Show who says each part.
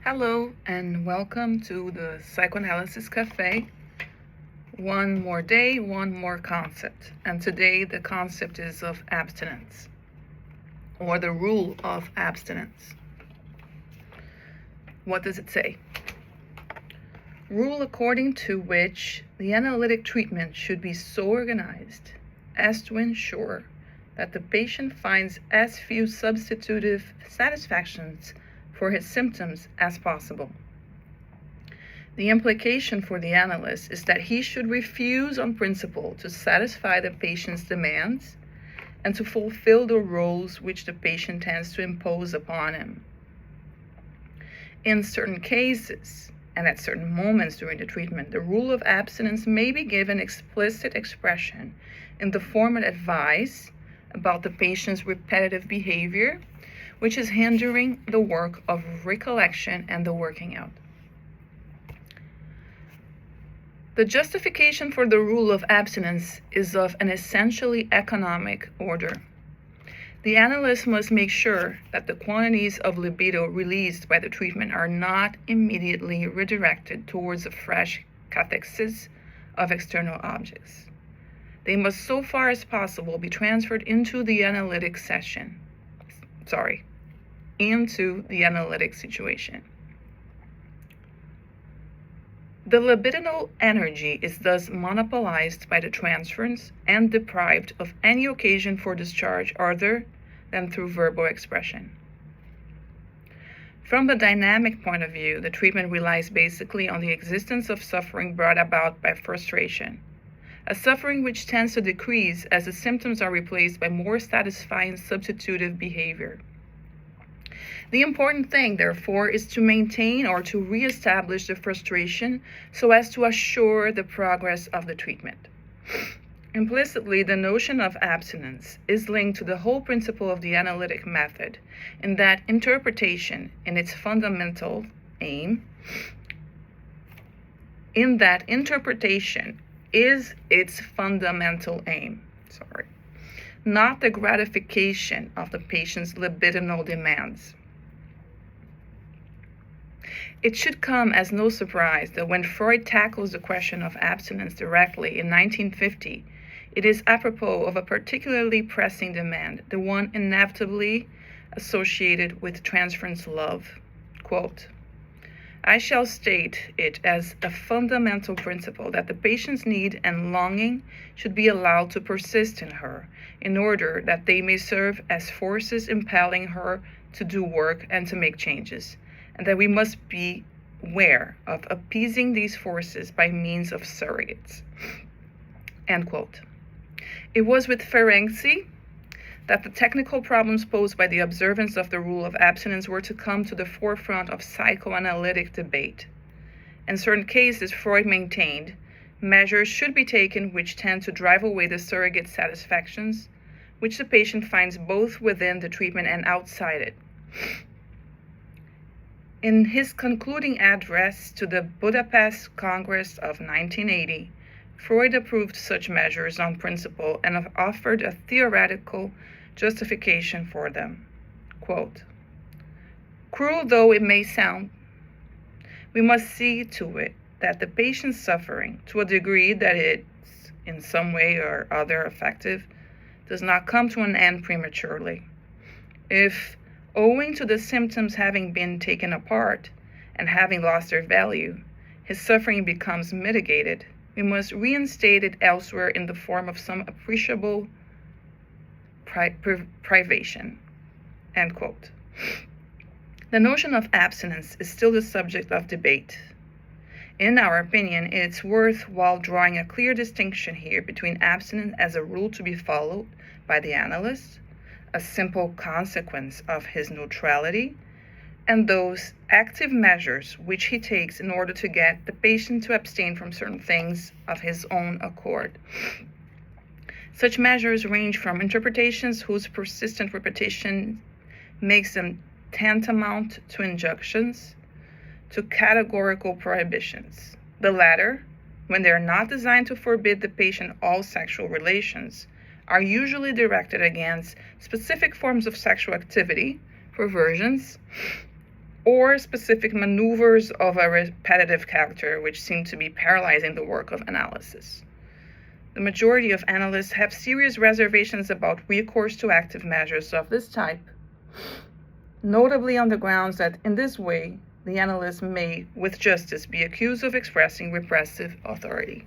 Speaker 1: Hello and welcome to the Psychoanalysis Cafe. One more day, one more concept. And today the concept is of abstinence, or the rule of abstinence. What does it say? Rule according to which the analytic treatment should be so organized as to ensure that the patient finds as few substitutive satisfactions for his symptoms as possible. The implication for the analyst is that he should refuse on principle to satisfy the patient's demands and to fulfill the roles which the patient tends to impose upon him. In certain cases, and at certain moments during the treatment, the rule of abstinence may be given explicit expression in the form of advice about the patient's repetitive behavior, which is hindering the work of recollection and the working out. The justification for the rule of abstinence is of an essentially economic order. The analyst must make sure that the quantities of libido released by the treatment are not immediately redirected towards a fresh cathexis of external objects. They must, so far as possible, be transferred into the analytic situation. The libidinal energy is thus monopolized by the transference and deprived of any occasion for discharge other than through verbal expression. From the dynamic point of view, the treatment relies basically on the existence of suffering brought about by frustration, a suffering which tends to decrease as the symptoms are replaced by more satisfying substitutive behavior. The important thing, therefore, is to maintain or to reestablish the frustration so as to assure the progress of the treatment. Implicitly, the notion of abstinence is linked to the whole principle of the analytic method, in that interpretation is its fundamental aim, not the gratification of the patient's libidinal demands. It should come as no surprise that when Freud tackles the question of abstinence directly in 1950, it is apropos of a particularly pressing demand, the one inevitably associated with transference love. Quote, I shall state it as a fundamental principle that the patient's need and longing should be allowed to persist in her in order that they may serve as forces impelling her to do work and to make changes, and that we must be aware of appeasing these forces by means of surrogates. End quote. It was with Ferenczi that the technical problems posed by the observance of the rule of abstinence were to come to the forefront of psychoanalytic debate. In certain cases, Freud maintained measures should be taken which tend to drive away the surrogate satisfactions which the patient finds both within the treatment and outside it. In his concluding address to the Budapest Congress of 1980, Freud approved such measures on principle and offered a theoretical justification for them. Quote, cruel though it may sound, we must see to it that the patient's suffering, to a degree that it's in some way or other effective, does not come to an end prematurely. If, owing to the symptoms having been taken apart and having lost their value, his suffering becomes mitigated, we must reinstate it elsewhere in the form of some appreciable privation. End quote. The notion of abstinence is still the subject of debate. In our opinion, it's worthwhile drawing a clear distinction here between abstinence as a rule to be followed by the analyst, a simple consequence of his neutrality, and those active measures which he takes in order to get the patient to abstain from certain things of his own accord. Such measures range from interpretations whose persistent repetition makes them tantamount to injunctions, to categorical prohibitions. The latter, when they are not designed to forbid the patient all sexual relations, are usually directed against specific forms of sexual activity, perversions, or specific maneuvers of a repetitive character which seem to be paralyzing the work of analysis. The majority of analysts have serious reservations about recourse to active measures of this type, notably on the grounds that in this way, the analyst may, with justice, be accused of expressing repressive authority.